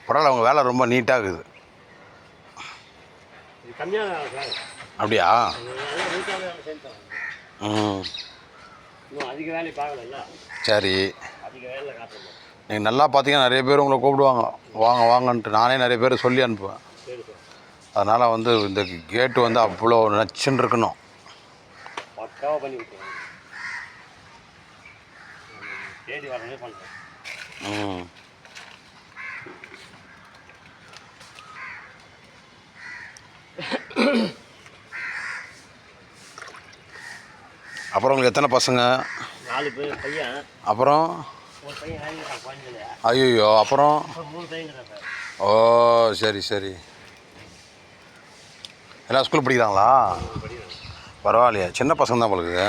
பரவாயில்ல, அவங்க வேலை ரொம்ப நீட்டாக இருக்குது. அப்படியா? ம், சரி. நீங்கள் நல்லா பார்த்தீங்கன்னா நிறைய பேர் உங்களை கூப்பிடுவாங்க, வாங்க வாங்கன்ட்டு. நானே நிறைய பேர் சொல்லி அனுப்புவேன். அதனால் வந்து இந்த கேட்டு வந்து அவ்வளோ நச்சுன்னு இருக்கணும். ம், அப்புறம் உங்களுக்கு எத்தனை பசங்க? 4 பேர் பையன். அப்புறம் ஒரு பையன் வேலைக்கு குழந்தைல. ஐயோ, அப்புறம் 3 பையன் சார். ஓ, சரி சரி. எல்லாம் ஸ்கூல் படிக்கிறாங்களா? பரவாயில்லையா, சின்ன பசங்க தான் உங்களுக்கு.